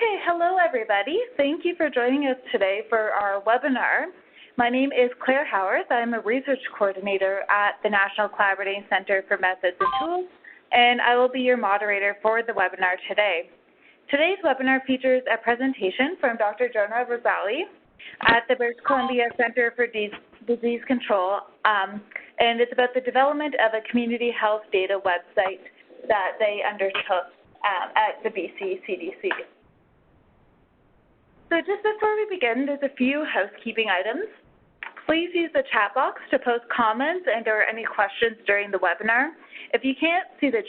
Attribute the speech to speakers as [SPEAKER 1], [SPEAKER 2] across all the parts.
[SPEAKER 1] Okay, hello everybody. Thank you for joining us today for our webinar. My name is Claire Howarth. I'm a research coordinator at the National Collaborating Center for Methods and Tools, and I will be your moderator for the webinar today. Today's webinar features a presentation from Dr. Jonah Rosali at the British Columbia Center for Disease Control, and it's about the development of a community health data website that they undertook at the BC CDC. So just before we begin, there's a few housekeeping items. Please use the chat box to post comments and or any questions during the webinar. If you can't see the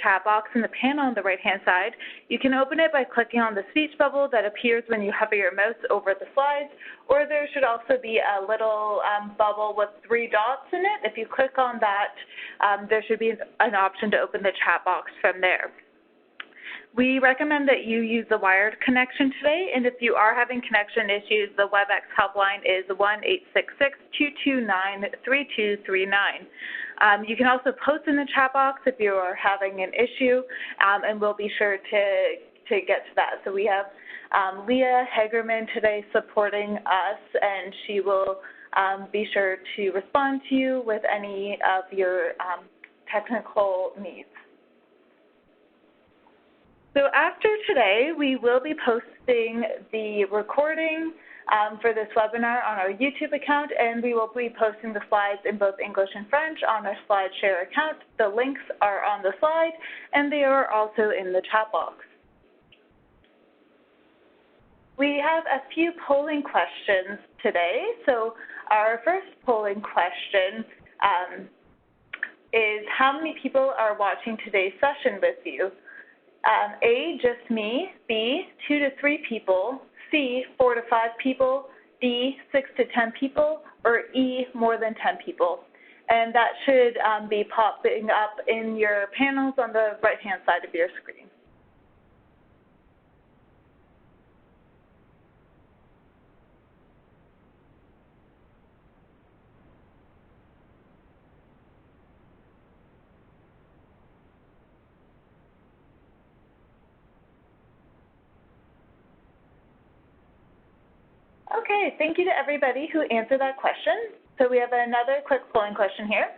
[SPEAKER 1] chat box in the panel on the right-hand side, you can open it by clicking on the speech bubble that appears when you hover your mouse over the slides, or there should also be a little bubble with 3 dots in it. If you click on that, there should be an option to open the chat box from there. We recommend that you use the wired connection today, and if you are having connection issues, the WebEx helpline is 1-866-229-3239. You can also post in the chat box if you are having an issue, and we'll be sure to get to that. So we have Leah Hagerman today supporting us, and she will be sure to respond to you with any of your technical needs. So after today, we will be posting the recording for this webinar on our YouTube account, and we will be posting the slides in both English and French on our SlideShare account. The links are on the slide, and they are also in the chat box. We have a few polling questions today. So our first polling question is, how many people are watching today's session with you? A, just me, B, 2 to 3 people, C, 4 to 5 people, D, 6 to 10 people, or E, more than 10 people. And that should be popping up in your panels on the right-hand side of your screen. Okay, thank you to everybody who answered that question. So we have another quick polling question here.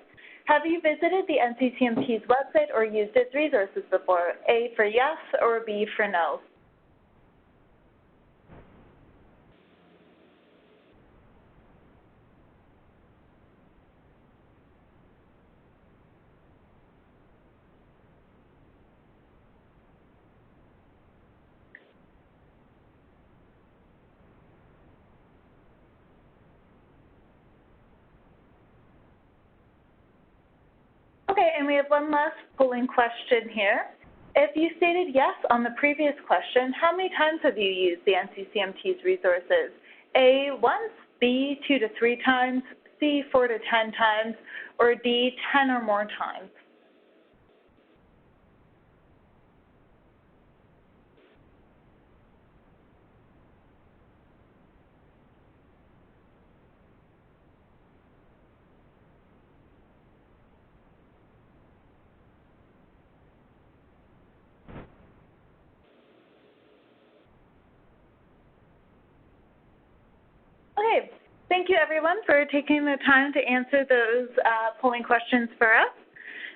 [SPEAKER 1] Have you visited the NCCMT's website or used its resources before? A for yes or B for no? Okay, and we have one last polling question here. If you stated yes on the previous question, how many times have you used the NCCMT's resources? A, once, B, 2 to 3 times, C, 4 to 10 times, or D, 10 or more times? Okay, thank you everyone for taking the time to answer those polling questions for us.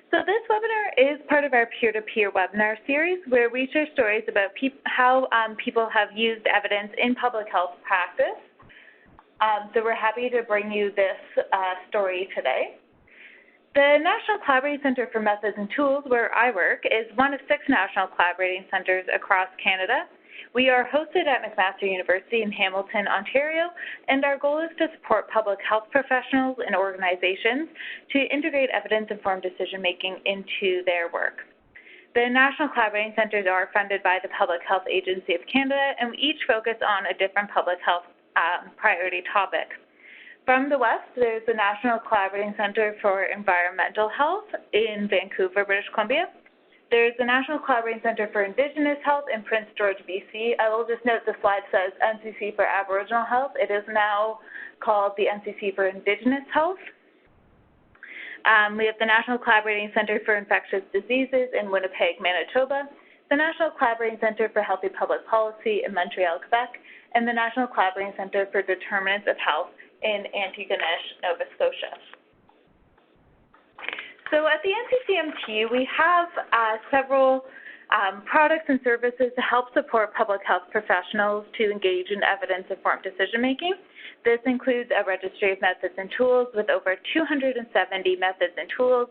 [SPEAKER 1] So this webinar is part of our peer-to-peer webinar series where we share stories about how people have used evidence in public health practice. So we're happy to bring you this story today. The National Collaborating Center for Methods and Tools, where I work, is one of 6 national collaborating centers across Canada. We are hosted at McMaster University in Hamilton, Ontario, and our goal is to support public health professionals and organizations to integrate evidence-informed decision-making into their work. The National Collaborating Centers are funded by the Public Health Agency of Canada, and we each focus on a different public health priority topic. From the west, there's the National Collaborating Center for Environmental Health in Vancouver, British Columbia. There's the National Collaborating Center for Indigenous Health in Prince George, BC. I will just note the slide says NCC for Aboriginal Health. It is now called the NCC for Indigenous Health. We have the National Collaborating Center for Infectious Diseases in Winnipeg, Manitoba. the National Collaborating Centre for Healthy Public Policy in Montreal, Quebec, and the National Collaborating Centre for Determinants of Health in Antigonish, Nova Scotia. So at the NCCMT, we have several products and services to help support public health professionals to engage in evidence-informed decision-making. This includes a registry of methods and tools with over 270 methods and tools,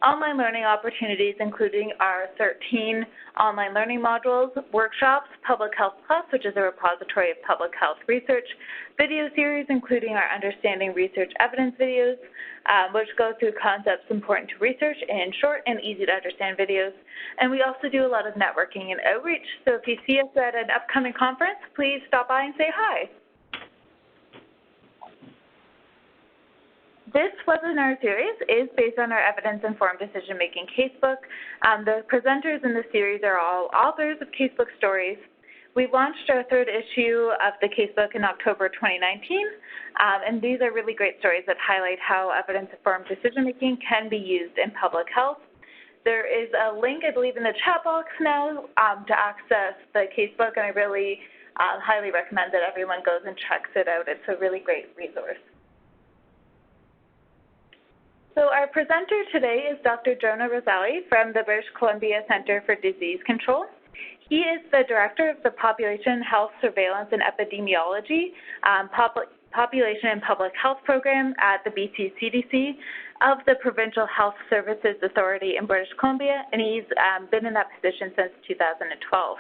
[SPEAKER 1] online learning opportunities including our 13 online learning modules, workshops, Public Health Plus, which is a repository of public health research, video series including our Understanding Research Evidence videos, which go through concepts important to research in short and easy to understand videos. And we also do a lot of networking and outreach. So if you see us at an upcoming conference, please stop by and say hi. This webinar series is based on our evidence-informed decision-making casebook. The presenters in the series are all authors of casebook stories. We launched our third issue of the casebook in October 2019, and these are really great stories that highlight how evidence-informed decision-making can be used in public health. There is a link, I believe, in the chat box now to access the casebook, and I really highly recommend that everyone goes and checks it out. It's a really great resource. So our presenter today is Dr. Jonah Rosali from the British Columbia Centre for Disease Control. He is the Director of the Population Health Surveillance and Epidemiology Population and Public Health Program at the BC CDC of the Provincial Health Services Authority in British Columbia, and he's been in that position since 2012.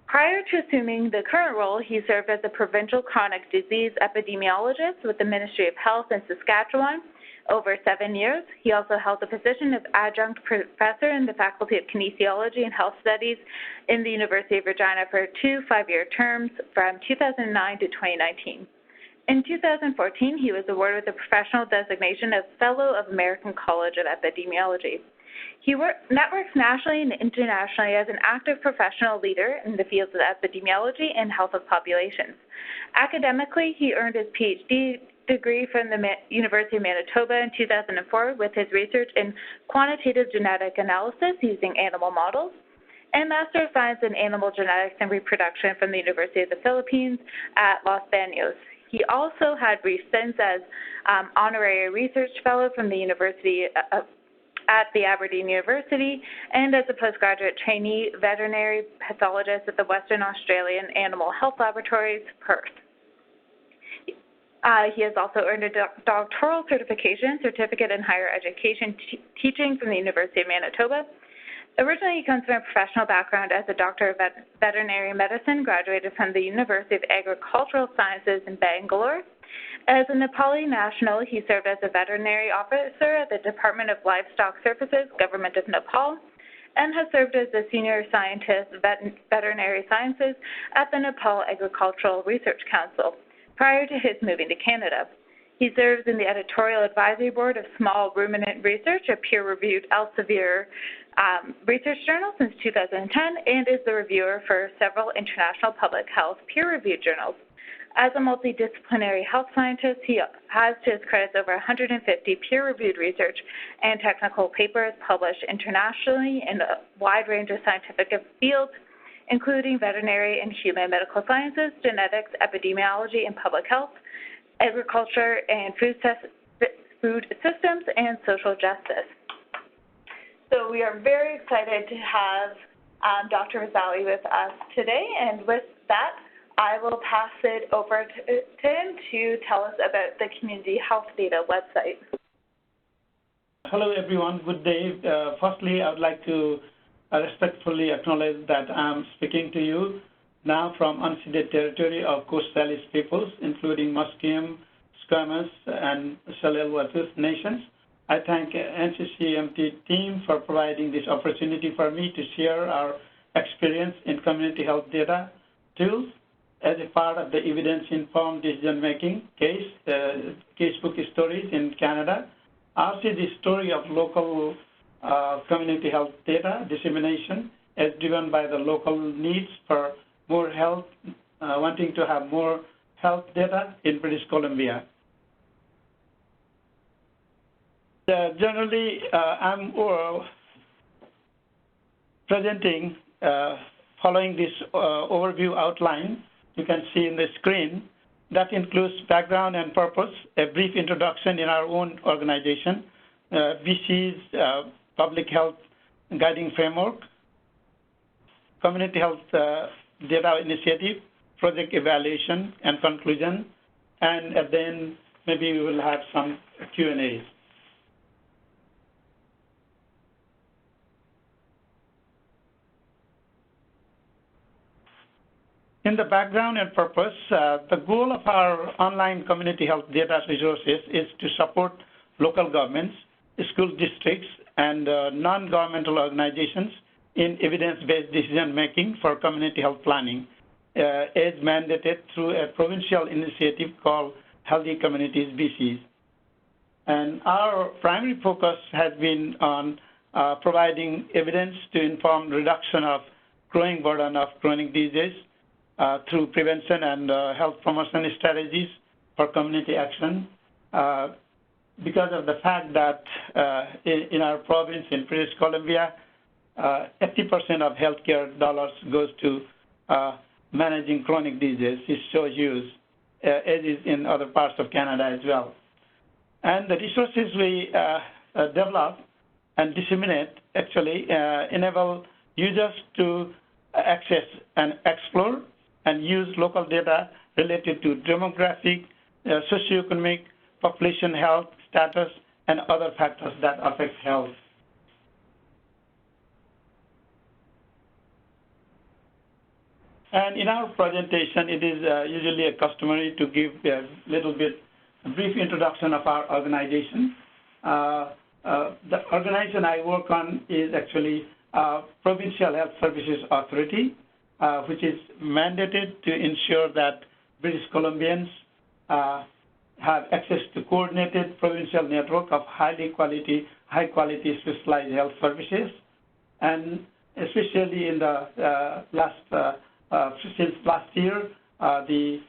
[SPEAKER 1] Prior to assuming the current role, he served as a provincial chronic disease epidemiologist with the Ministry of Health in Saskatchewan over 7 years. He also held the position of adjunct professor in the Faculty of Kinesiology and Health Studies in the University of Regina for 2 5-year terms from 2009 to 2019. In 2014, he was awarded with the professional designation of Fellow of American College of Epidemiology. He networks nationally and internationally as an active professional leader in the fields of epidemiology and health of populations. Academically, he earned his PhD degree from the University of Manitoba in 2004 with his research in quantitative genetic analysis using animal models, and Master of Science in Animal Genetics and Reproduction from the University of the Philippines at Los Baños. He also had brief stints as honorary research fellow from the University at the Aberdeen University and as a postgraduate trainee veterinary pathologist at the Western Australian Animal Health Laboratories, Perth. He has also earned a doctoral certificate in higher education teaching from the University of Manitoba. Originally, he comes from a professional background as a doctor of veterinary medicine, graduated from the University of Agricultural Sciences in Bangalore. As a Nepali national, he served as a veterinary officer at the Department of Livestock Services, Government of Nepal, and has served as a senior scientist, veterinary sciences at the Nepal Agricultural Research Council prior to his moving to Canada. He serves in the editorial advisory board of Small Ruminant Research, a peer-reviewed Elsevier research journal since 2010, and is the reviewer for several international public health peer-reviewed journals. As a multidisciplinary health scientist, he has to his credit over 150 peer-reviewed research and technical papers published internationally in a wide range of scientific fields, including veterinary and human medical sciences, genetics, epidemiology and public health, agriculture and food systems, and social justice. So we are very excited to have Dr. Rosali with us today, and with that, I will pass it over to him to tell us about the Community Health Data website.
[SPEAKER 2] Hello, everyone. Good day. Firstly, I would like to respectfully acknowledge that I'm speaking to you now from unceded territory of Coast Salish peoples, including Musqueam, Squamish, and Tsleil-Waututh nations. I thank NCCMT team for providing this opportunity for me to share our experience in community health data tools as a part of the evidence-informed decision-making casebook stories in Canada. I'll see the story of local community health data dissemination as driven by the local needs for more health, wanting to have more health data in British Columbia. Generally, I'm presenting following this overview outline, you can see in the screen, that includes background and purpose, a brief introduction in our own organization, BC's public health guiding framework, community health data initiative, project evaluation and conclusion, and then maybe we will have some Q&As. In the background and purpose, the goal of our online community health data resources is to support local governments, school districts, and non-governmental organizations in evidence-based decision-making for community health planning, as mandated through a provincial initiative called Healthy Communities BCs. And our primary focus has been on providing evidence to inform reduction of growing burden of chronic disease through prevention and health promotion strategies for community action. Because of the fact that in our province in British Columbia, 80% of healthcare dollars goes to managing chronic disease, is so huge, as is in other parts of Canada as well. And the resources we develop and disseminate actually enable users to access and explore and use local data related to demographic, socioeconomic, population health status, and other factors that affect health. And in our presentation, it is usually customary to give a little bit brief introduction of our organization. The organization I work on is actually Provincial Health Services Authority, which is mandated to ensure that British Columbians have access to coordinated provincial network of high quality specialized health services. And especially in the since last year, the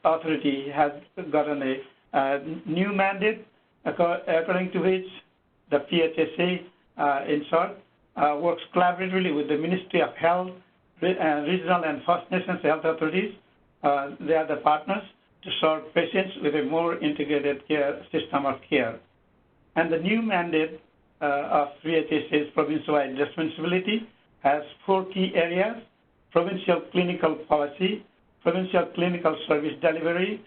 [SPEAKER 2] authority has gotten a new mandate, according to which the PHSA, in short, works collaboratively with the Ministry of Health, regional and First Nations health authorities. They are the partners to serve patients with a more integrated care system of care. And the new mandate of PHSA's province-wide responsibility has 4 key areas: provincial clinical policy, provincial clinical service delivery,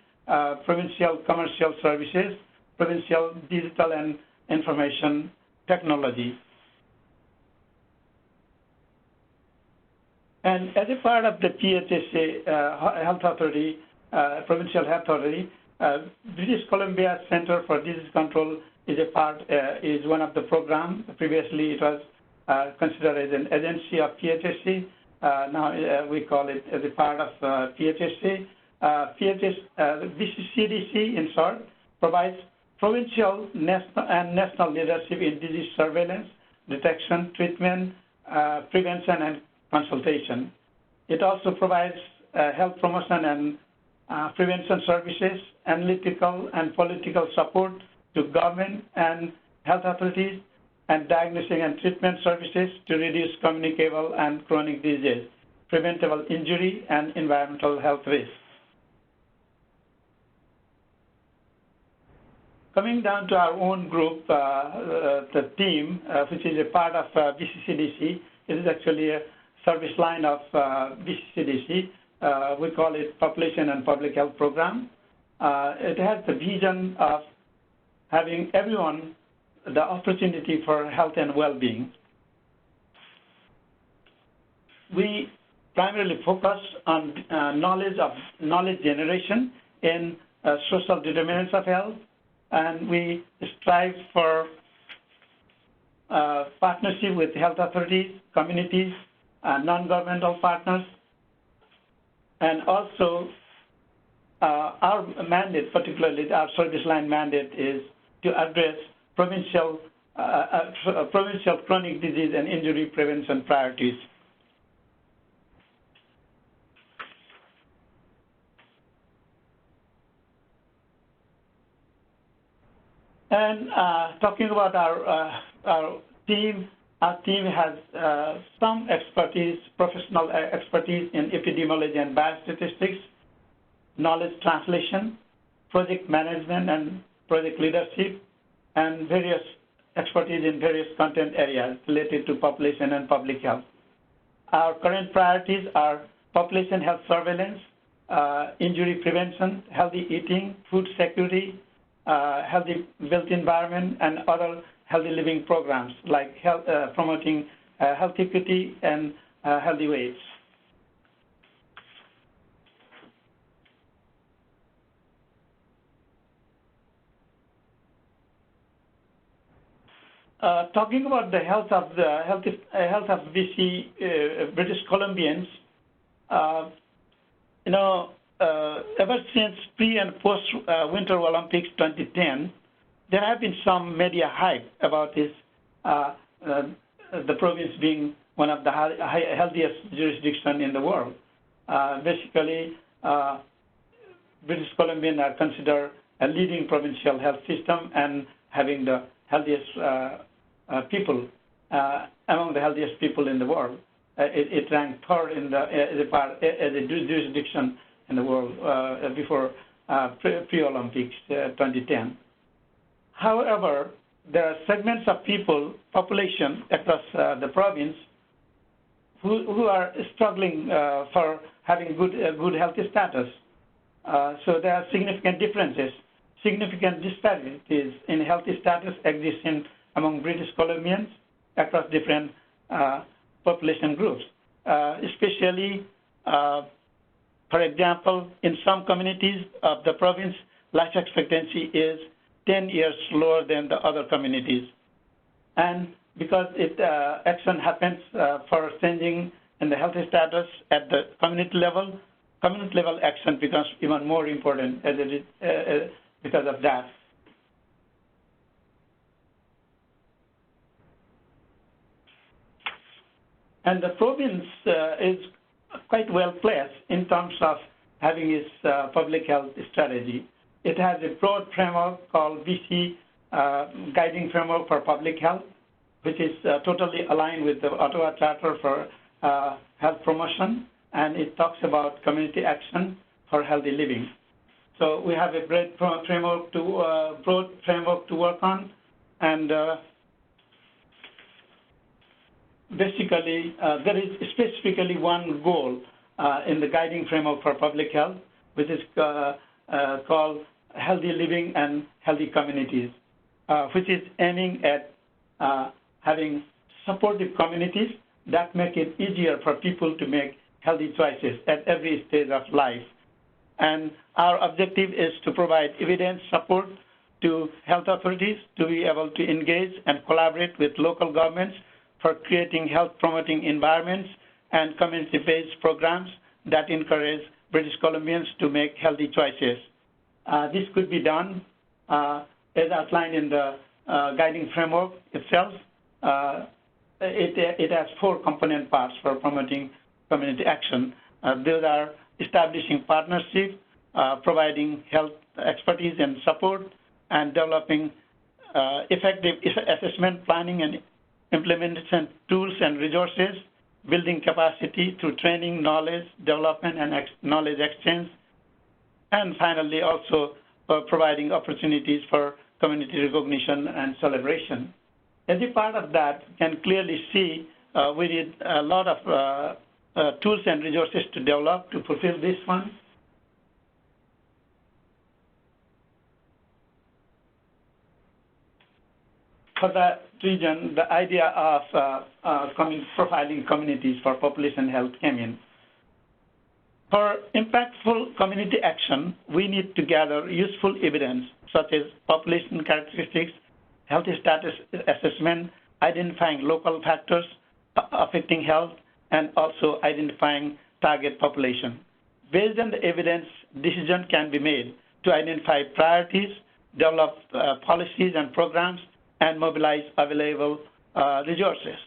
[SPEAKER 2] provincial commercial services, provincial digital and information technology. And as a part of the PHSA Health Authority, Provincial Health Authority, British Columbia Center for Disease Control is one of the programs. Previously, it was considered as an agency of PHSA. Now we call it as a part of PHSA. BCCDC, in short, provides provincial and national leadership in disease surveillance, detection, treatment, prevention, and consultation. It also provides health promotion and prevention services, analytical and political support to government and health authorities, and diagnosing and treatment services to reduce communicable and chronic disease, preventable injury, and environmental health risks. Coming down to our own group, the team, which is a part of BCCDC, it is actually a service line of BCCDC. We call it Population and Public Health Program. It has the vision of having everyone the opportunity for health and well-being. We primarily focus on knowledge generation in social determinants of health, and we strive for partnership with health authorities, communities, non-governmental partners, and also our mandate, particularly our service line mandate, is to address provincial chronic disease and injury prevention priorities. And talking about our team, Our team has some expertise, professional expertise in epidemiology and biostatistics, knowledge translation, project management and project leadership, and various expertise in various content areas related to population and public health. Our current priorities are population health surveillance, injury prevention, healthy eating, food security, healthy built environment, and other healthy living programs like health, promoting health equity and healthy weights. Talking about the health of BC British Columbians, ever since pre and post Winter Olympics 2010, there have been some media hype about this, the province being one of the healthiest jurisdictions in the world. Basically, British Columbians are considered a leading provincial health system and having the healthiest people, among the healthiest people in the world. It ranked third in the, as a jurisdiction in the world before pre-Olympics 2010. However, there are segments of population across the province who are struggling for having good health status. So there are significant differences. Significant disparities in health status exist among British Columbians across different population groups, especially, for example, in some communities of the province, life expectancy is 10 years lower than the other communities. And because action happens for changing in the health status at the community level action becomes even more important as it is, because of that. And the province is quite well placed in terms of having its public health strategy. It has a broad framework called BC Guiding Framework for Public Health, which is totally aligned with the Ottawa Charter for Health Promotion, and it talks about community action for healthy living. So we have a broad framework to work on, and basically there is specifically one goal in the Guiding Framework for Public Health, which is called Healthy Living and Healthy Communities, which is aiming at having supportive communities that make it easier for people to make healthy choices at every stage of life. And our objective is to provide evidence support to health authorities to be able to engage and collaborate with local governments for creating health-promoting environments and community-based programs that encourage British Columbians to make healthy choices. This could be done as outlined in the guiding framework itself. It has 4 component parts for promoting community action. Those are establishing partnership, providing health expertise and support, and developing effective assessment planning and implementation tools and resources, building capacity through training, knowledge development, and knowledge exchange, and finally also providing opportunities for community recognition and celebration. As a part of that, you can clearly see we need a lot of tools and resources to develop to fulfill this one. For that region, the idea of profiling communities for population health came in. For impactful community action, we need to gather useful evidence such as population characteristics, health status assessment, identifying local factors affecting health, and also identifying target population. Based on the evidence, decision can be made to identify priorities, develop policies and programs, and mobilize available resources.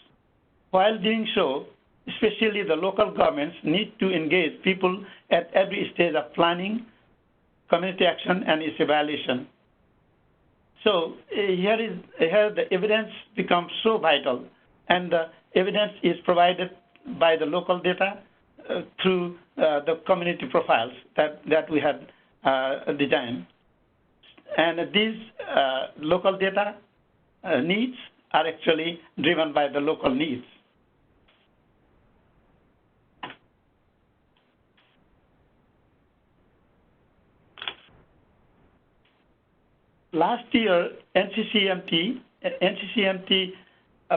[SPEAKER 2] While doing so, especially the local governments need to engage people at every stage of planning, community action, and its evaluation. So here the evidence becomes so vital and the evidence is provided by the local data through the community profiles that we had designed. And these local data needs are actually driven by the local needs. Last year, NCCMT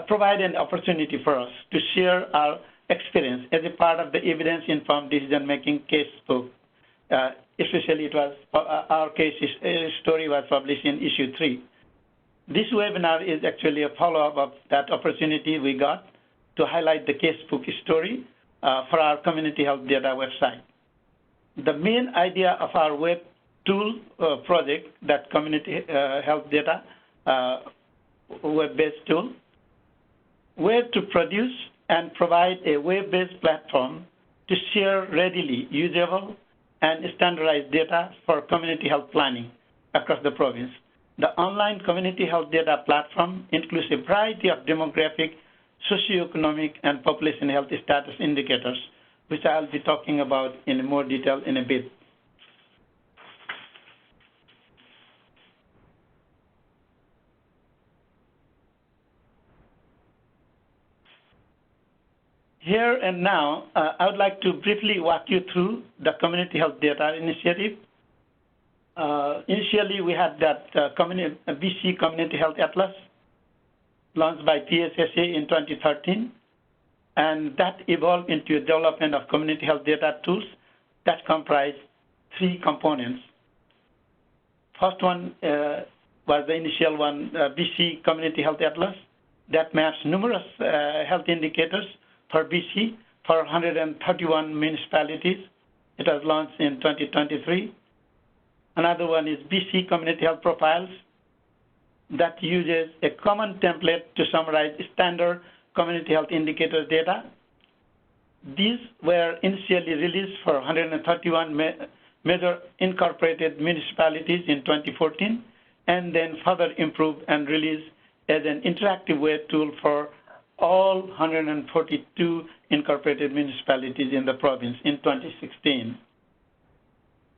[SPEAKER 2] provided an opportunity for us to share our experience as a part of the evidence-informed decision-making casebook. Especially, it was our case story was published in issue 3. This webinar is actually a follow-up of that opportunity we got to highlight the casebook story for our community health data website. The main idea of our web tool project, that community health data web-based tool, were to produce and provide a web-based platform to share readily usable and standardized data for community health planning across the province. The online community health data platform includes a variety of demographic, socioeconomic, and population health status indicators, which I'll be talking about in more detail in a bit. Here and now, I would like to briefly walk you through the Community Health Data Initiative. Initially, we had that BC Community Health Atlas launched by PSSA in 2013, and that evolved into a development of community health data tools that comprise 3 components. First one was the initial one, BC Community Health Atlas, that maps numerous health indicators for BC for 131 municipalities. It was launched in 2023. Another one is BC Community Health Profiles that uses a common template to summarize standard community health indicators data. These were initially released for 131 major incorporated municipalities in 2014, and then further improved and released as an interactive web tool for all 142 incorporated municipalities in the province in 2016.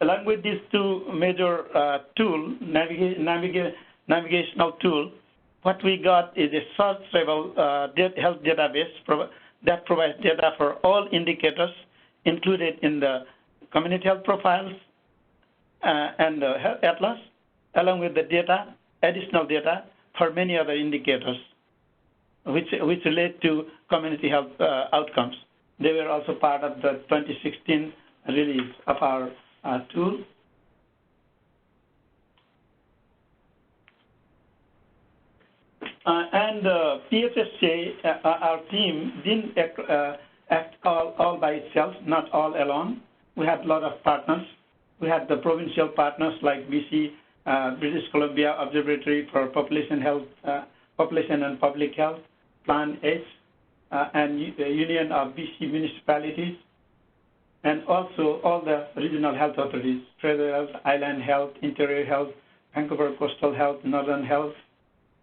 [SPEAKER 2] Along with these 2 major navigational tool, what we got is a searchable health database that provides data for all indicators included in the community health profiles and the health atlas, along with the data, additional data for many other indicators, which relate to community health outcomes. They were also part of the 2016 release of our tool. And PSSA, our team, didn't act all by itself, not all alone. We had a lot of partners. We had the provincial partners like BC, British Columbia Observatory for Population Health, Population and Public Health, Plan H, and Union of BC Municipalities, and also all the regional health authorities, Fraser Health, Island Health, Interior Health, Vancouver Coastal Health, Northern Health,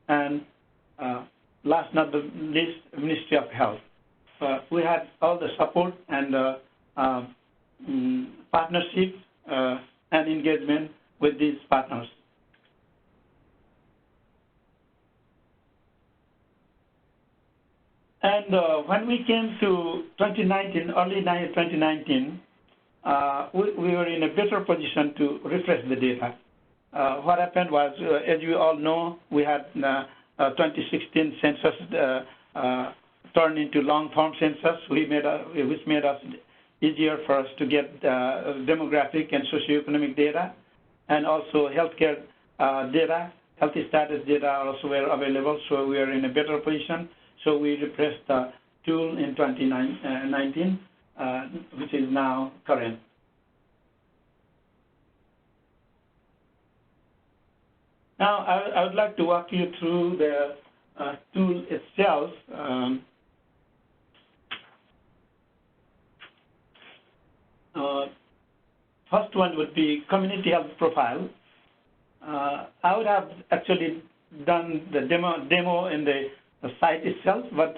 [SPEAKER 2] and last not the least, Ministry of Health. We had all the support and partnership and engagement with these partners. And when we came to 2019, early 2019, we were in a better position to refresh the data. What happened was, as you all know, we had 2016 census turned into long-form census, which made us easier for us to get demographic and socioeconomic data, and also healthcare data, health status data also were available, so we are in a better position. So we refreshed the tool in 2019, which is now current. Now, I would like to walk you through the tool itself. First one would be community health profile. I would have actually done the demo in the site itself, but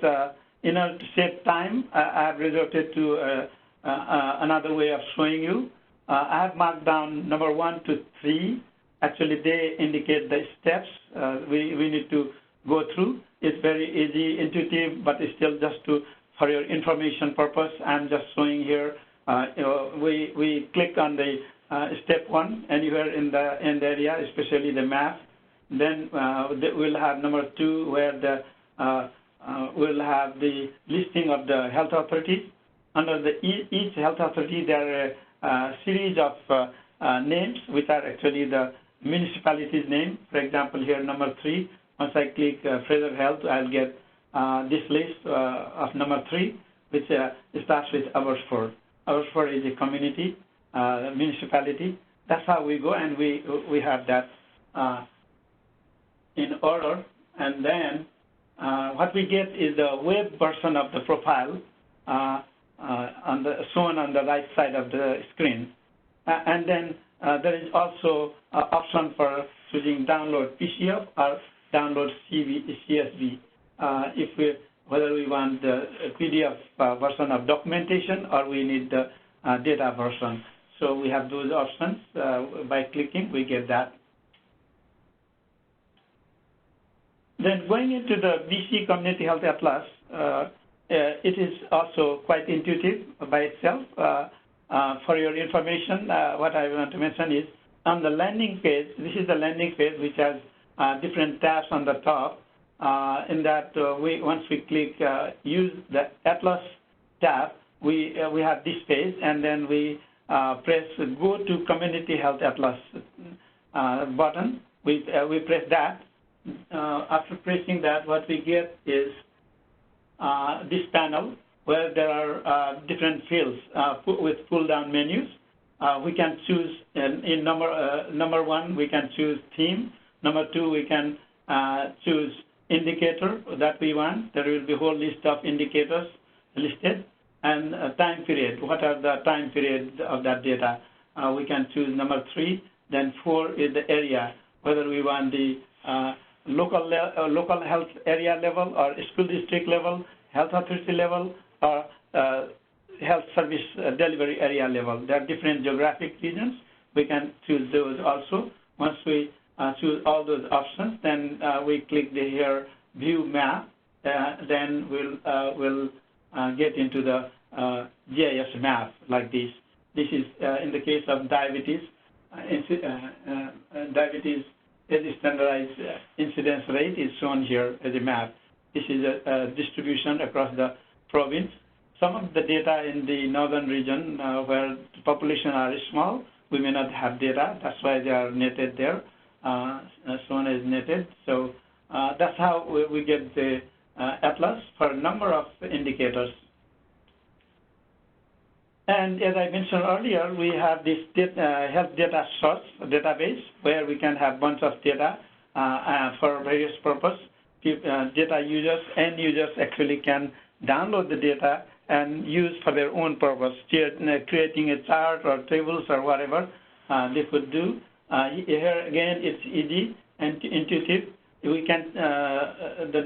[SPEAKER 2] in order to save time, I have resorted to another way of showing you. I have marked down number 1 to 3. Actually, they indicate the steps we need to go through. It's very easy, intuitive, but it's still just for your information purpose. I'm just showing here. We click on the step 1 anywhere in the area, especially the math. Then we'll have number 2, where we'll have the listing of the health authorities. Under each health authority, there are a series of names, which are actually the municipality's name. For example, here number 3. Once I click Fraser Health, I'll get this list of number 3, which starts with Abbotsford. Abbotsford is a community, municipality. That's how we go, and we have that in order. And then what we get is the web version of the profile shown on the right side of the screen. And then there is also an option for choosing download PDF or download CSV. Whether we want the PDF version of documentation or we need the data version. So we have those options. By clicking, we get that. Then going into the BC Community Health Atlas, it is also quite intuitive by itself. For your information, what I want to mention is on the landing page, this is the landing page which has different tabs on the top. In that, once we click use the Atlas tab, we have this page, and then we press Go to Community Health Atlas button. We press that. After pressing that, what we get is this panel where there are different fields with pull-down menus. We can choose in number 1, we can choose theme. Number 2, we can choose indicator that we want. There will be a whole list of indicators listed. And time period, what are the time periods of that data? We can choose number 3. Then 4 is the area, whether we want the local health area level or school district level, health authority level, or health service delivery area level. There are different geographic regions. We can choose those also. Once we choose all those options, then we click here View Map. Then we'll get into the GIS map like this. This is in the case of diabetes. Diabetes as a standardized incidence rate is shown here as a map. This is a distribution across the province. Some of the data in the northern region where the population are small, we may not have data. That's why they are netted there, shown as netted. So that's how we get the atlas for a number of indicators. And as I mentioned earlier, we have this health data source database where we can have bunch of data for various purposes. Data users, end users actually can download the data and use for their own purpose, creating a chart or tables or whatever they could do. Here again, it's easy and intuitive. We can the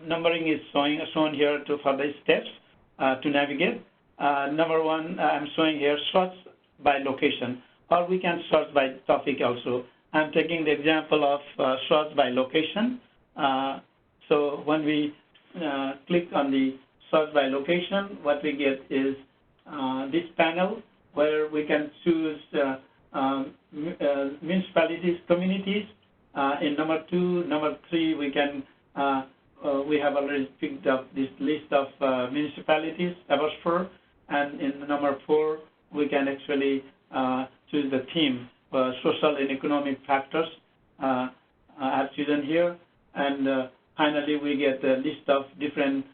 [SPEAKER 2] numbering is shown here for the steps to navigate. Number 1, I'm showing here search by location, or we can search by topic also. I'm taking the example of search by location. So when we click on the search by location, what we get is this panel where we can choose municipalities, communities. In number 2, number 3, we can we have already picked up this list of municipalities, Abbotsford, and in number 4, we can actually choose the theme, social and economic factors. I have chosen here, and finally we get a list of different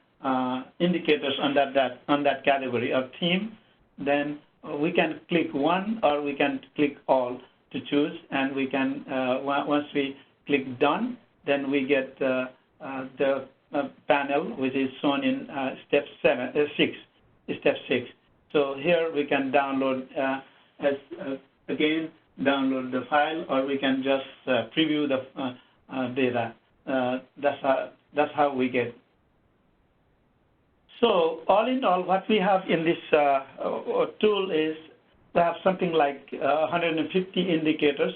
[SPEAKER 2] indicators under that category of theme. Then we can click one or we can click all to choose, and we can once we click done, then we get the panel which is shown in step 6. So here we can download again download the file, or we can just preview the data. that's how we get. So all in all, what we have in this tool is we have something like 150 indicators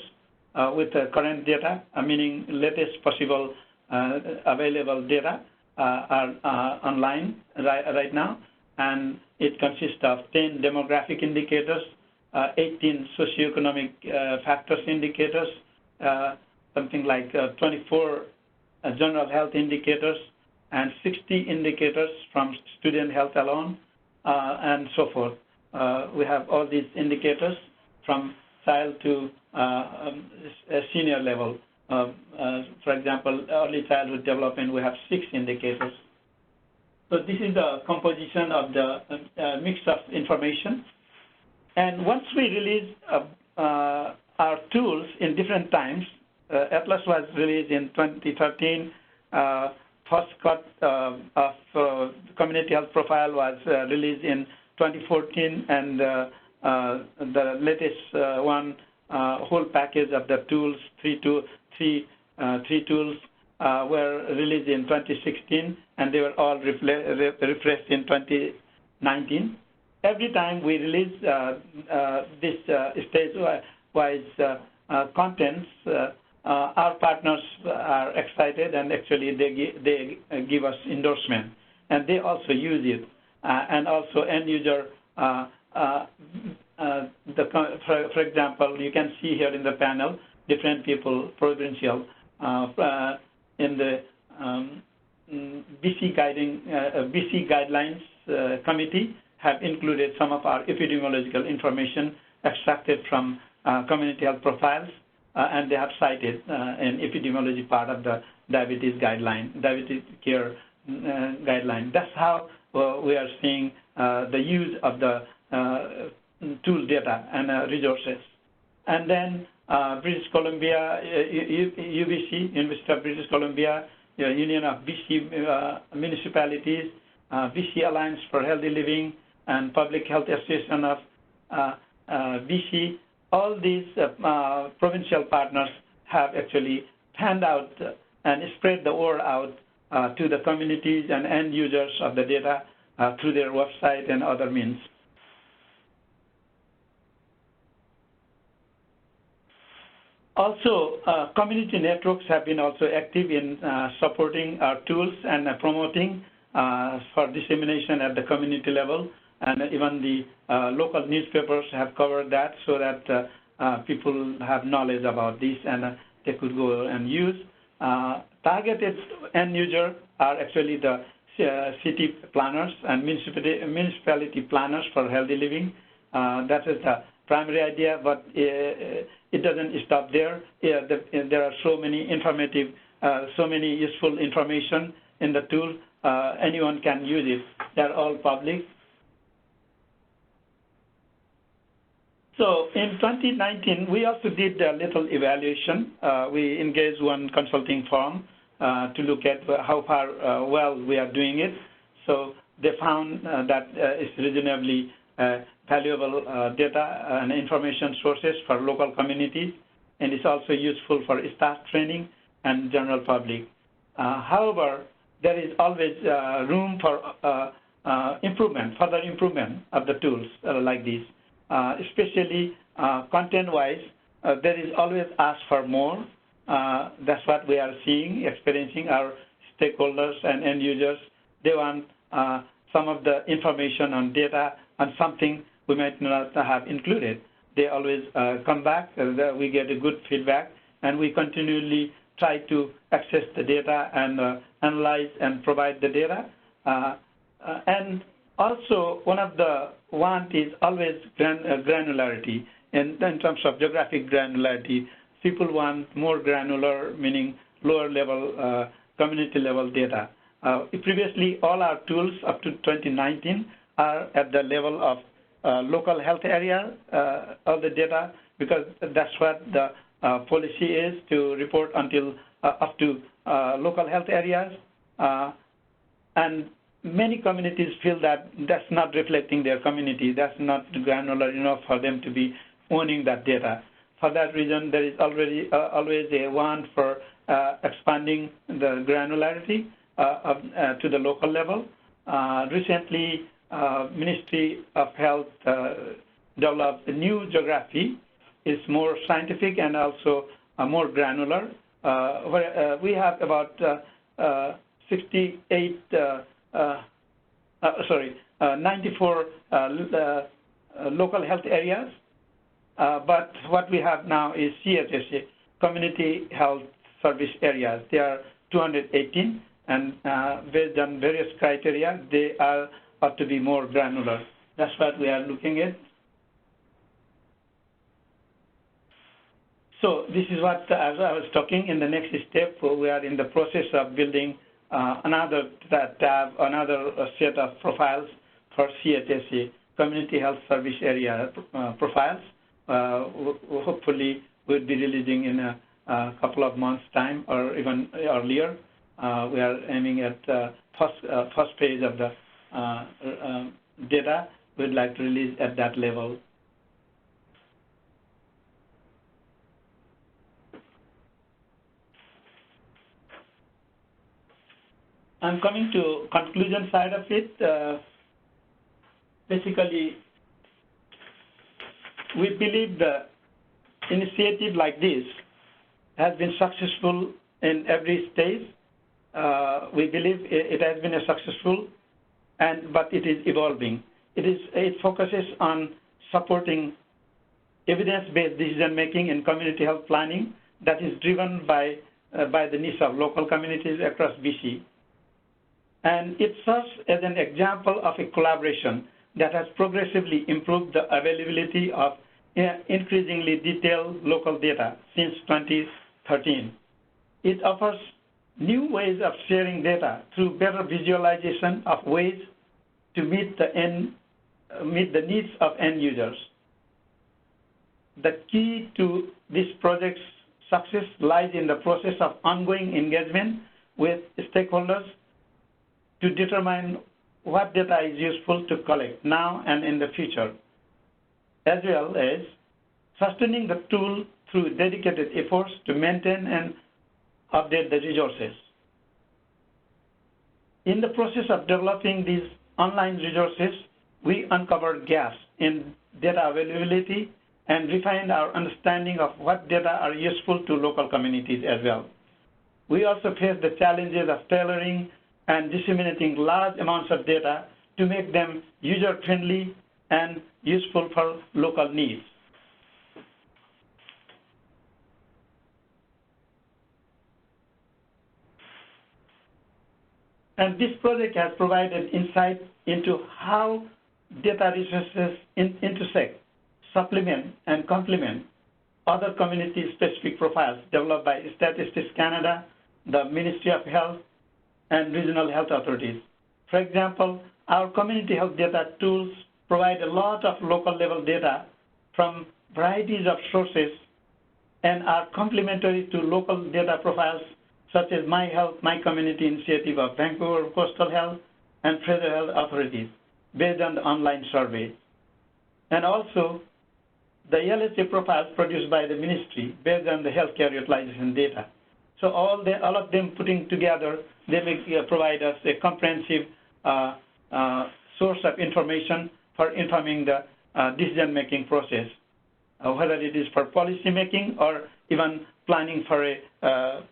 [SPEAKER 2] with the current data, meaning latest possible available data are online right now, and it consists of 10 demographic indicators, 18 socioeconomic factors indicators, something like 24 general health indicators, and 60 indicators from student health alone, and so forth. We have all these indicators from child to a senior level. For example, early childhood development, we have 6 indicators. So this is the composition of the mix of information. And once we release our tools in different times, Atlas was released in 2013. First cut of community health profile was released in 2014, and the latest one, whole package of the tools, three tools were released in 2016, and they were all refreshed in 2019. Every time we release this stage-wise contents, our partners are excited, and actually they give us endorsement, and they also use it. And also end user, for example, you can see here in the panel, different people, provincial, in the BC Guidelines Committee have included some of our epidemiological information extracted from community health profiles, and they have cited an epidemiology part of the diabetes guideline, diabetes care guideline. That's how we are seeing the use of the tool data and resources. And then British Columbia, UBC, University of British Columbia, Union of BC Municipalities, BC Alliance for Healthy Living, and Public Health Association of BC, all these provincial partners have actually panned out and spread the word out to the communities and end users of the data through their website and other means. Also, community networks have been also active in supporting our tools and promoting for dissemination at the community level, and even the local newspapers have covered that so that people have knowledge about this and they could go and use. Targeted end users are actually the city planners and municipality planners for healthy living. That is the primary idea, but it doesn't stop there. There are so many informative, so many useful information in the tool. Anyone can use it. They're all public. So in 2019, we also did a little evaluation. We engaged one consulting firm to look at how far well we are doing it. So they found that it's reasonably valuable data and information sources for local communities, and it's also useful for staff training and general public. However, there is always room for improvement, further improvement of the tools like this. Especially content-wise, there is always ask for more. That's what we are seeing, experiencing our stakeholders and end users. They want some of the information on data on something we might not have included. They always come back, we get a good feedback, and we continually try to access the data and analyze and provide the data. And also, one of the want is always granularity. In terms of geographic granularity, people want more granular, meaning lower level, community level data. Previously, all our tools up to 2019 are at the level of local health area, all the data, because that's what the policy is, to report until up to local health areas. And many communities feel that that's not reflecting their community. That's not granular enough for them to be owning that data. For that reason, there is already always a want for expanding the granularity to the local level. Recently, Ministry of Health developed a new geography. It's more scientific and also more granular. Where we have about 94 local health areas, but what we have now is CHSA, Community Health Service Areas. They are 218, and based on various criteria, they ought to be more granular. That's what we are looking at. So this is what, as I was talking, in the next step, we are in the process of building another tab, another set of profiles for CHSA, Community Health Service Area profiles. Hopefully, we'll be releasing in a couple of months' time or even earlier. We are aiming at first phase of the data. We'd like to release at that level. I'm coming to conclusion side of it. Basically, we believe the initiative like this has been successful in every stage. We believe it has been a successful, but it is evolving. It focuses on supporting evidence-based decision-making in community health planning that is driven by the needs of local communities across BC. And it serves as an example of a collaboration that has progressively improved the availability of increasingly detailed local data since 2013. It offers new ways of sharing data through better visualization of ways to meet the needs of end users. The key to this project's success lies in the process of ongoing engagement with stakeholders to determine what data is useful to collect now and in the future, as well as sustaining the tool through dedicated efforts to maintain and update the resources. In the process of developing these online resources, we uncovered gaps in data availability and refined our understanding of what data are useful to local communities as well. We also faced the challenges of tailoring and disseminating large amounts of data to make them user-friendly and useful for local needs. And this project has provided insight into how data resources intersect, supplement, and complement other community-specific profiles developed by Statistics Canada, the Ministry of Health, and regional health authorities. For example, our community health data tools provide a lot of local level data from varieties of sources and are complementary to local data profiles such as My Health, My Community initiative of Vancouver Coastal Health and Fraser Health authorities based on the online survey. And also the LHA profiles produced by the ministry based on the healthcare utilization data. So all of them putting together, they provide us a comprehensive source of information for informing the decision-making process, whether it is for policy making or even planning for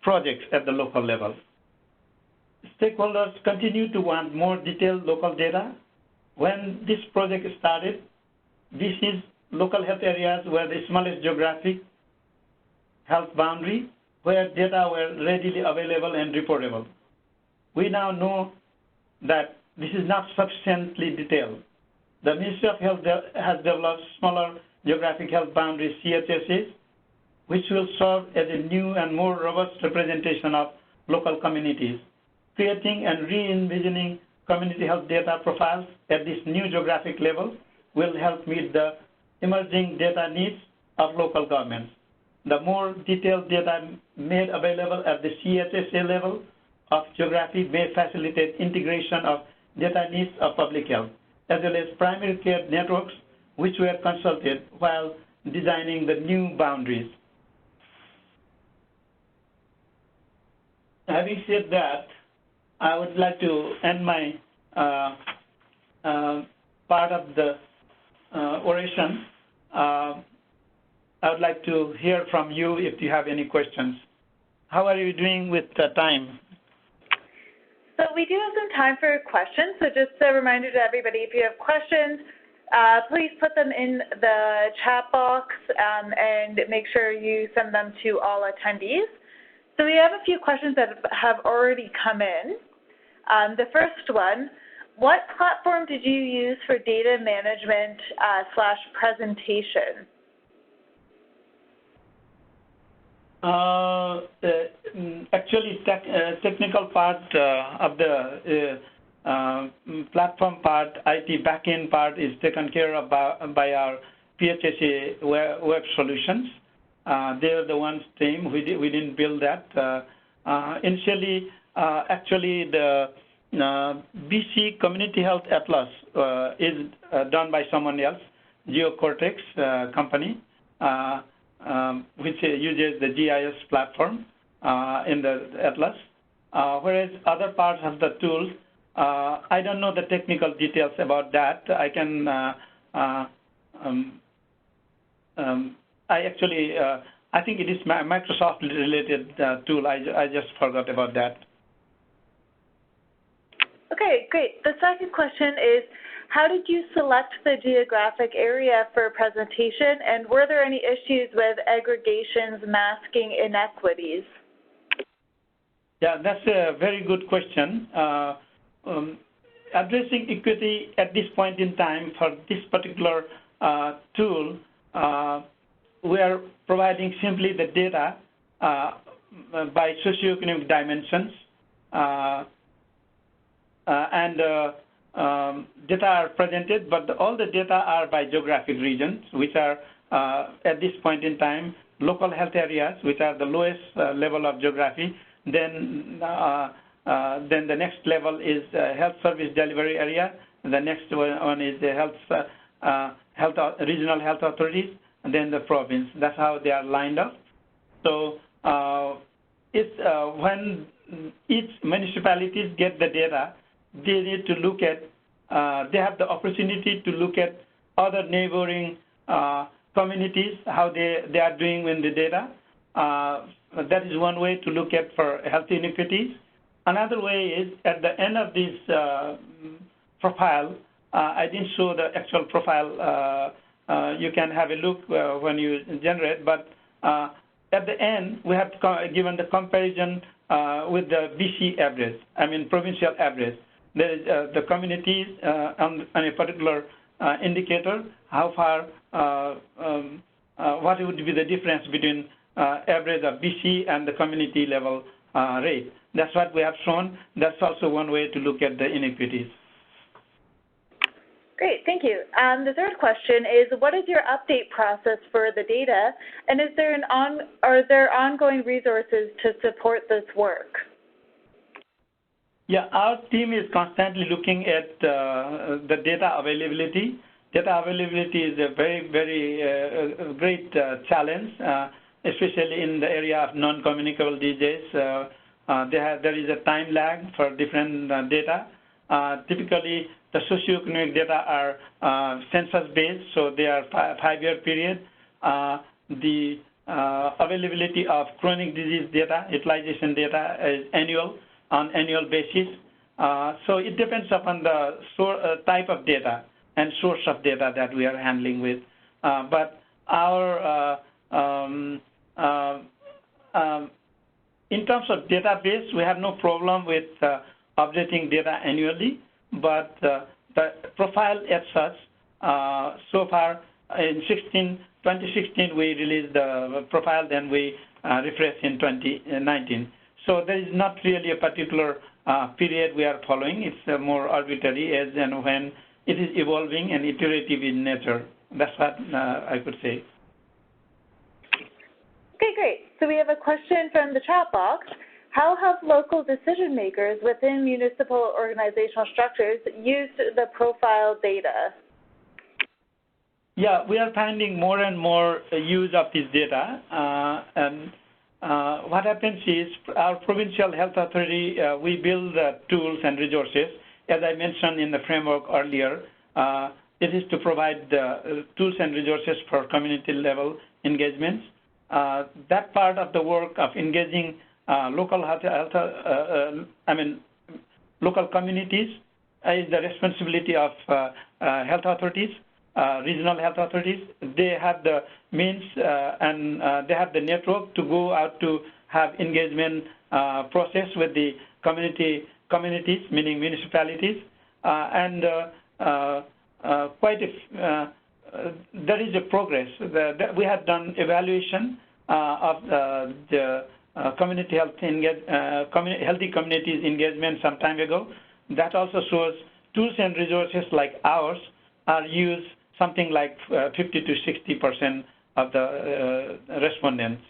[SPEAKER 2] projects at the local level. Stakeholders continue to want more detailed local data. When this project started, this is local health areas were the smallest geographic health boundary where data were readily available and reportable. We now know that this is not sufficiently detailed. The Ministry of Health has developed smaller geographic health boundaries, CHSAs, which will serve as a new and more robust representation of local communities. Creating and re-envisioning community health data profiles at this new geographic level will help meet the emerging data needs of local governments. The more detailed data made available at the CHSA level of geography may facilitate integration of data needs of public health, as well as primary care networks which were consulted while designing the new boundaries. having said that, I would like to end my part of the oration. I would like to hear from you if you have any questions. How are you doing with the time?
[SPEAKER 1] So we do have some time for questions. So just a reminder to everybody, if you have questions, please put them in the chat box and make sure you send them to all attendees. So we have a few questions that have already come in. The first one, what platform did you use for data management / presentation?
[SPEAKER 2] Actually, technical part of the platform part, IT backend part is taken care of by our PHSA web solutions. They're the ones team. We didn't build that. Initially, actually, the BC Community Health Atlas is done by someone else, GeoCortex company, which uses the GIS platform in the Atlas. Whereas other parts of the tool, I don't know the technical details about that. I can, I think it is Microsoft related tool. I just forgot about that.
[SPEAKER 1] Okay, great. The second question is, how did you select the geographic area for presentation, and were there any issues with aggregations, masking, inequities?
[SPEAKER 2] Yeah, that's a very good question. Addressing equity at this point in time for this particular tool, we are providing simply the data by socioeconomic dimensions, and data are presented, but all the data are by geographic regions, which are at this point in time local health areas, which are the lowest level of geography. Then the next level is health service delivery area. The next one is the regional health authorities, and then the province. That's how they are lined up. So it's when each municipalities get the data, they need to look at, they have the opportunity to look at other neighboring communities, how they are doing with the data. That is one way to look at for health inequities. Another way is at the end of this profile, I didn't show the actual profile. You can have a look when you generate, but at the end, we have given the comparison with the BC average, I mean provincial average. There is the communities on a particular indicator, how far, what would be the difference between average of BC and the community level rate. That's what we have shown. That's also one way to look at the inequities.
[SPEAKER 1] Great, thank you. The third question is, what is your update process for the data, and is there are there ongoing resources to support this work?
[SPEAKER 2] Yeah, our team is constantly looking at the data availability. Data availability is a very, very great challenge, especially in the area of non-communicable disease. There is a time lag for different data. Typically, the socioeconomic data are census-based, so they are five-year period. The availability of chronic disease data, utilization data is on annual basis. So it depends upon the type of data and source of data that we are handling with. But our, in terms of database, we have no problem with updating data annually, but the profile as such, so far in 2016 we released the profile, then we refreshed in 2019. So there is not really a particular period we are following. It's more arbitrary as and when it is evolving and iterative in nature. That's what I could say.
[SPEAKER 1] Okay, great. So we have a question from the chat box. How have local decision makers within municipal organizational structures used the profile data? Yeah,
[SPEAKER 2] we are finding more and more use of this data, and what happens is our provincial health authority, we build tools and resources. As I mentioned in the framework earlier, it is to provide tools and resources for community level engagements. That part of the work of engaging local local communities is the responsibility of health authorities, regional health authorities. They have the means and they have the network to go out to have engagement process with the communities, meaning municipalities, and there is a progress. We have done evaluation of the community healthy communities engagement some time ago. That also shows tools and resources like ours are used something like 50 to 60% of the respondents.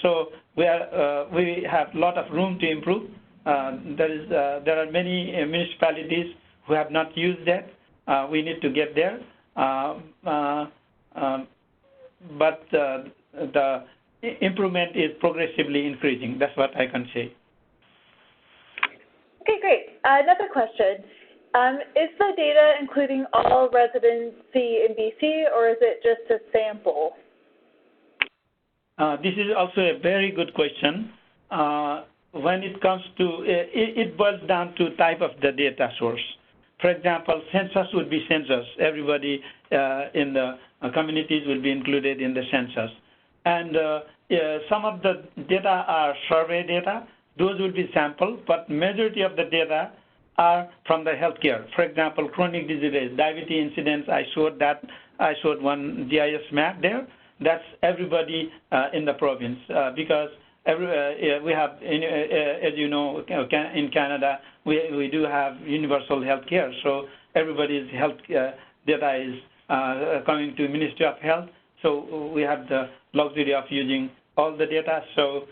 [SPEAKER 2] So we have a lot of room to improve. There are many municipalities who have not used that. We need to get there. But the improvement is progressively increasing. That's what I can say.
[SPEAKER 1] Okay, great. Another question. Is the data including all residency in BC, or is it just a sample?
[SPEAKER 2] This is also a very good question. When it comes to, it boils down to type of the data source. For example, census would be census. Everybody in the communities will be included in the census. And some of the data are survey data. Those will be sample, but majority of the data are from the healthcare. For example, chronic diseases, diabetes incidence, I showed one GIS map there. That's everybody in the province because we have, as you know, in Canada, we do have universal health care. So everybody's health data is coming to Ministry of Health. So we have the luxury of using all the data. So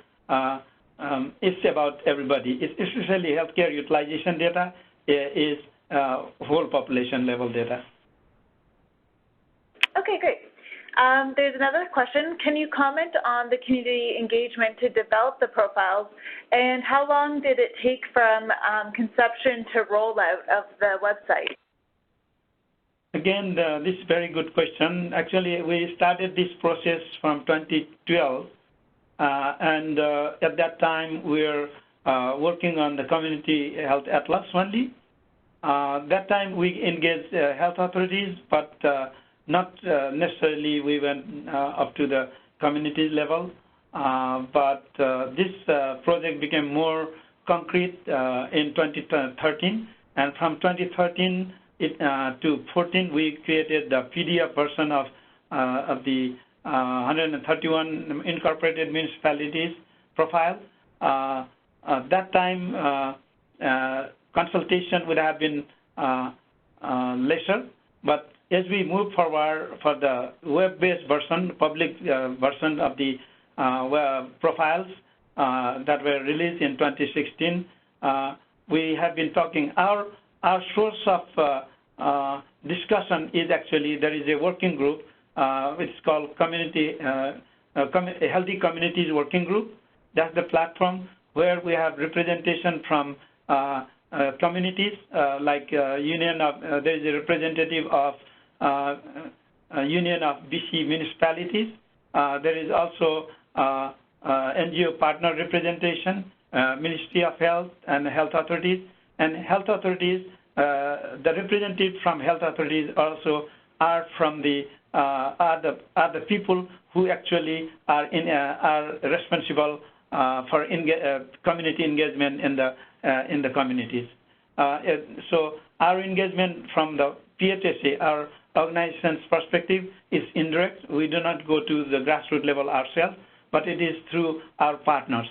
[SPEAKER 2] it's about everybody. It's especially healthcare utilization data is whole population level data.
[SPEAKER 1] Okay, great. There's another question. Can you comment on the community engagement to develop the profiles, and how long did it take from conception to rollout of the website?
[SPEAKER 2] Again, this is a very good question. Actually, we started this process from 2012, and at that time, we were working on the Community Health Atlas only. That time, we engaged health authorities, but not necessarily we went up to the community level, but this project became more concrete in 2013, and from 2013 to 14, we created the PDF version of the 131 incorporated municipalities profile. At that time, consultation would have been lesser, but as we move forward for the web-based version, public version of the profiles that were released in 2016, we have been talking. Our source of discussion is actually, there is a working group, it's called Healthy Communities Working Group. That's the platform where we have representation from communities, like Union of, there is a representative of Union of BC Municipalities. There is also NGO partner representation, Ministry of Health and health authorities. And health authorities, the representatives from health authorities also are from the people who actually are responsible for community engagement in the communities. So our engagement from the PHSA, our organization's perspective, is indirect. We do not go to the grassroots level ourselves, but it is through our partners.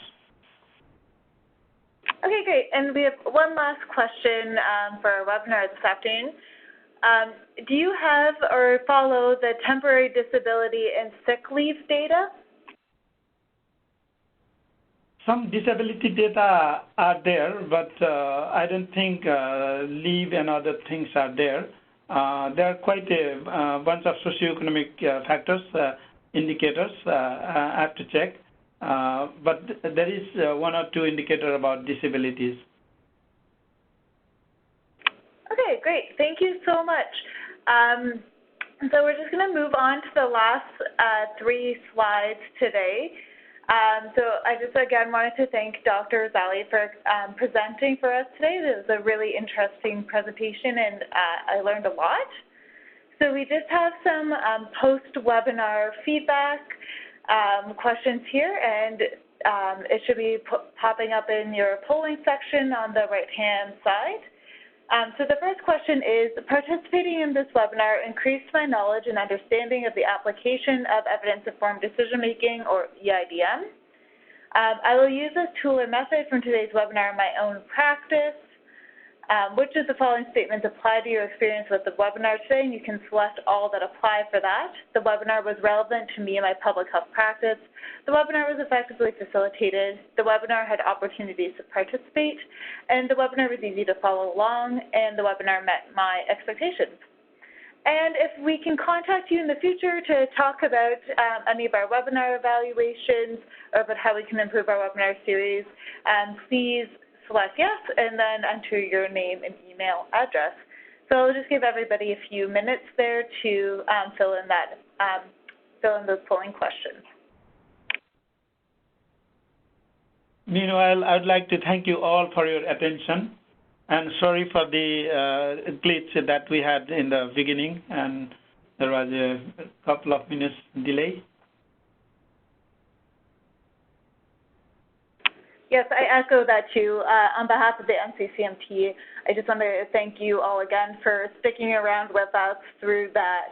[SPEAKER 1] Okay, great. And we have one last question for our webinar this afternoon. Do you have or follow the temporary disability and sick leave data?
[SPEAKER 2] Some disability data are there, but I don't think leave and other things are there. There are quite a bunch of socioeconomic factors, indicators I have to check. but there is one or two indicators about disabilities.
[SPEAKER 1] Okay, great. Thank you so much. So we're just going to move on to the last 3 slides today. So I just again wanted to thank Dr. Zali for presenting for us today. It was a really interesting presentation, and I learned a lot. So we just have some post-webinar feedback questions here, and it should be popping up in your polling section on the right-hand side. So the first question is, participating in this webinar increased my knowledge and understanding of the application of evidence-informed decision-making, or EIDM. I will use this tool or method from today's webinar in my own practice. Which of the following statements apply to your experience with the webinar today? And you can select all that apply for that. The webinar was relevant to me and my public health practice. The webinar was effectively facilitated. The webinar had opportunities to participate. And the webinar was easy to follow along. And the webinar met my expectations. And if we can contact you in the future to talk about any of our webinar evaluations or about how we can improve our webinar series, please select yes, and then enter your name and email address. So I'll just give everybody a few minutes there to fill in those polling questions.
[SPEAKER 2] Meanwhile, I'd like to thank you all for your attention, and sorry for the glitch that we had in the beginning, and there was a couple of minutes delay.
[SPEAKER 1] Yes, I echo that too. On behalf of the NCCMT, I just want to thank you all again for sticking around with us through that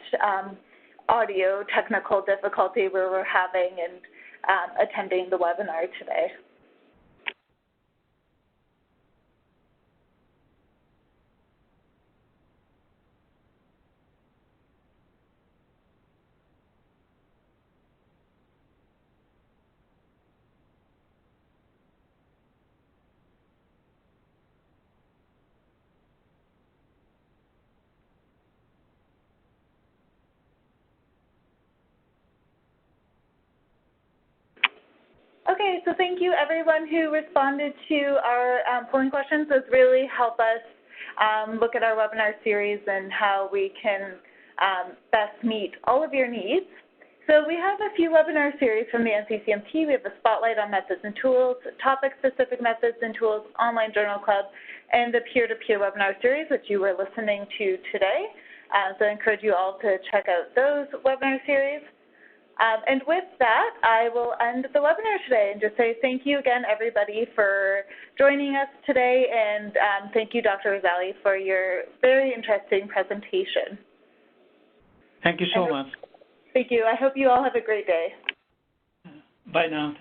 [SPEAKER 1] audio technical difficulty we were having and attending the webinar today. Okay, so thank you everyone who responded to our polling questions. Those really help us look at our webinar series and how we can best meet all of your needs. So we have a few webinar series from the NCCMT. We have a spotlight on methods and tools, topic-specific methods and tools, online journal club, and the peer-to-peer webinar series, which you were listening to today. So I encourage you all to check out those webinar series. And with that, I will end the webinar today and just say thank you again, everybody, for joining us today, and thank you, Dr. Zali, for your very interesting presentation.
[SPEAKER 2] Thank you so much.
[SPEAKER 1] Thank you. I hope you all have a great day.
[SPEAKER 2] Bye now.